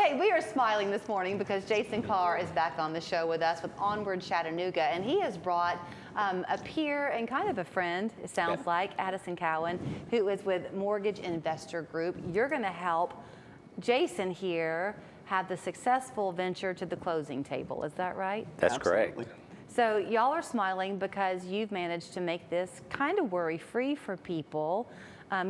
Okay, we are smiling this morning because Jason Carr is back on the show with us with Onward Chattanooga, and he has brought a peer and kind of a friend, it sounds like, Addison Cowan, who is with Mortgage Investor Group. You're going to help Jason here have the successful venture to the closing table. Is that right? That's Absolutely. correct. So y'all are smiling because you've managed to make this kind of worry-free for people.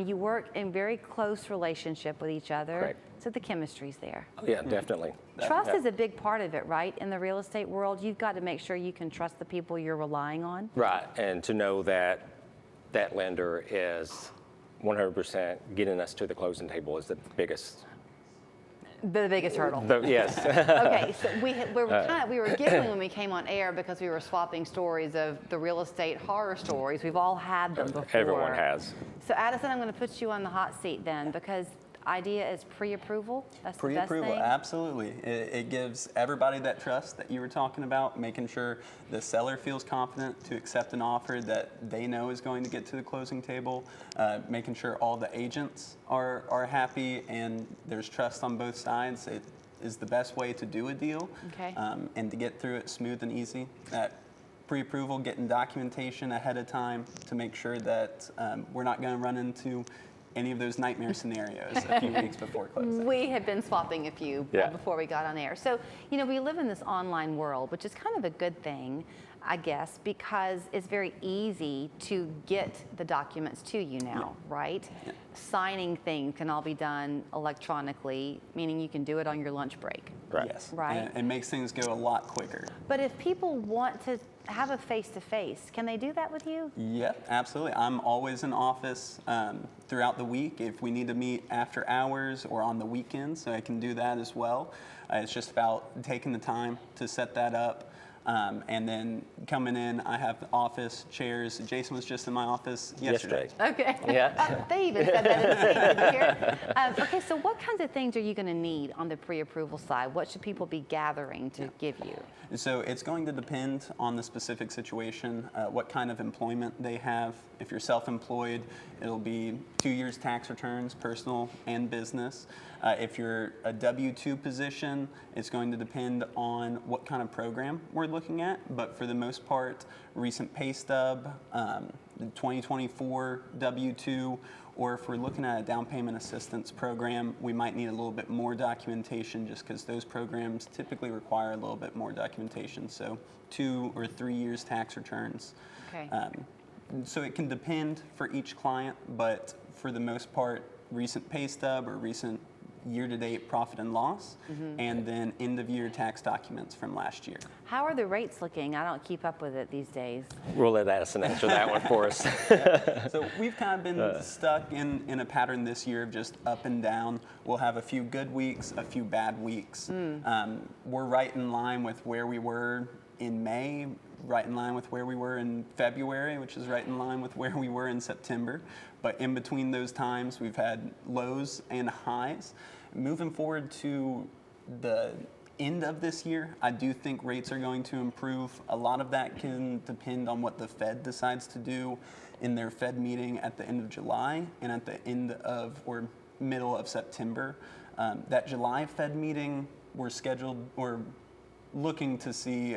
You work in very close relationship with each other. Correct. So the chemistry's there. Oh, yeah, definitely. Trust is a big part of it, right? In the real estate world, you've got to make sure you can trust the people you're relying on. Right, and to know that that lender is 100% getting us to the closing table is the biggest. The biggest hurdle. Yes. Okay, so we were giggling when we came on air because we were swapping stories of the real estate horror stories. We've all had them before. Everyone has. So Addison, I'm going to put you on the hot seat then, because idea is pre-approval. That's the best Pre-approval, thing. absolutely. It gives everybody that trust that you were talking about, making sure the seller feels confident to accept an offer that they know is going to get to the closing table, making sure all the agents are happy and there's trust on both sides. It is the best way to do a deal, Okay. And to get through it smooth and easy. That pre-approval, getting documentation ahead of time to make sure that we're not going to run into any of those nightmare scenarios a few weeks before closing. We have been swapping a few Yeah. before we got on air. So, you know, we live in this online world, which is kind of a good thing, I guess, because it's very easy to get the documents to you now, right? Yeah. Signing things can all be done electronically, meaning you can do it on your lunch break. Right. Yes, Right. and it makes things go a lot quicker. But if people want to have a face-to-face, can they do that with you? Yep, absolutely. I'm always in office throughout the week. If we need to meet after hours or on the weekends, so I can do that as well. It's just about taking the time to set that up. And then coming in, I have office chairs. Jason was just in my office yesterday. Okay. Yeah. They even said that in the meeting. Did you hear? Okay, so what kinds of things are you going to need on the pre-approval side? What should people be gathering to give you? So it's going to depend on the specific situation, what kind of employment they have. If you're self-employed, it'll be 2 years tax returns, personal and business. If you're a W-2 position, it's going to depend on what kind of program we're looking at. But for the most part, recent pay stub, the 2024 W-2, or if we're looking at a down payment assistance program, we might need a little bit more documentation just because those programs typically require a little bit more documentation. So 2 or 3 years tax returns. Okay. So it can depend for each client, but for the most part, recent pay stub or recent year-to-date profit and loss, and then end-of-year tax documents from last year. How are the rates looking? I don't keep up with it these days. We'll let Addison answer that one for us. So we've kind of been stuck in a pattern this year of just up and down. We'll have a few good weeks, a few bad weeks. We're right in line with where we were in May, right in line with where we were in February, which is right in line with where we were in September. But in between those times, we've had lows and highs. Moving forward to the end of this year, I do think rates are going to improve. A lot of that can depend on what the Fed decides to do in their Fed meeting at the end of July and at the end of or middle of September. That July Fed meeting, we're looking to see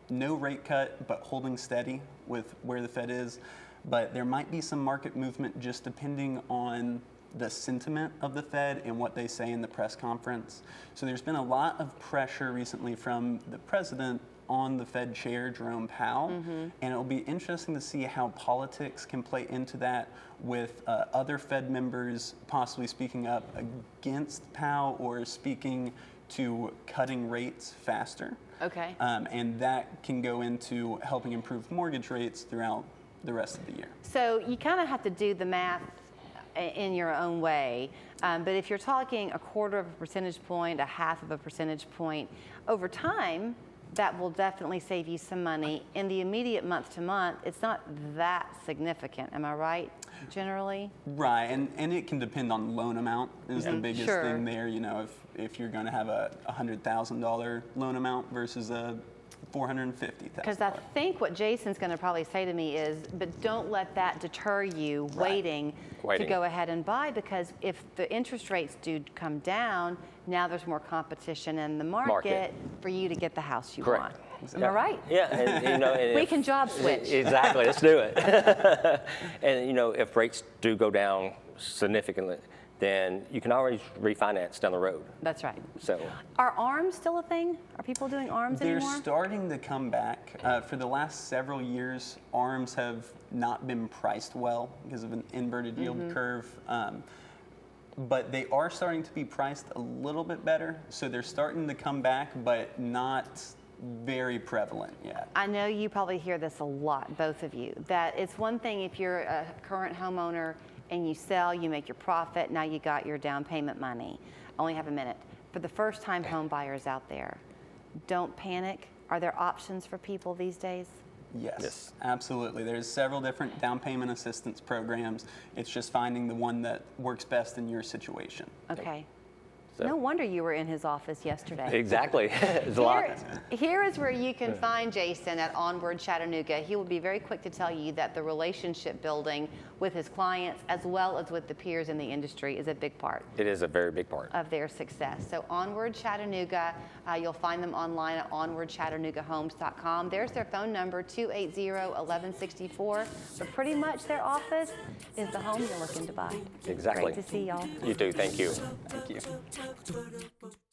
no rate cut, but holding steady with where the Fed is. But there might be some market movement just depending on the sentiment of the Fed and what they say in the press conference. So there's been a lot of pressure recently from the president on the Fed chair, Jerome Powell, and it'll be interesting to see how politics can play into that with other Fed members possibly speaking up against Powell or speaking to cutting rates faster. Okay. And that can go into helping improve mortgage rates throughout the rest of the year. So you kind of have to do the math in your own way. But if you're talking 1/4 of a percentage point, 1/2 of a percentage point, over time, that will definitely save you some money. In the immediate month to month, it's not that significant. Am I right, generally? Right, and it can depend on loan amount is the biggest Sure. thing there. You know, if you're going to have a $100,000 loan amount versus a $450,000. Because I think what Jason's going to probably say to me is, but don't let that deter you waiting to go ahead and buy, because if the interest rates do come down, now there's more competition in the market for you to get the house you want. Am I right? Yeah, and we can job switch. Exactly, let's do it. And if rates do go down significantly, then you can always refinance down the road. That's right. So, are ARMs still a thing? Are people doing ARMs anymore? They're starting to come back. For the last several years, ARMs have not been priced well because of an inverted yield curve. But they are starting to be priced a little bit better. So they're starting to come back, but not very prevalent yet. I know you probably hear this a lot, both of you, that it's one thing if you're a current homeowner and you sell, you make your profit, now you got your down payment money. I only have a minute. For the first time home buyers out there, don't panic. Are there options for people these days? Yes, absolutely. There's several different down payment assistance programs. It's just finding the one that works best in your situation. Okay. So. No wonder you were in his office yesterday. Exactly. There's a lot. Here is where you can find Jason at Onward Chattanooga. He will be very quick to tell you that the relationship building with his clients as well as with the peers in the industry is a big part. It is a very big part of their success. So Onward Chattanooga, you'll find them online at onwardchattanoogahomes.com. There's their phone number, 280-1164. But pretty much their office is the home you're looking to buy. Exactly. Great to see y'all. You too. Thank you. Thank you.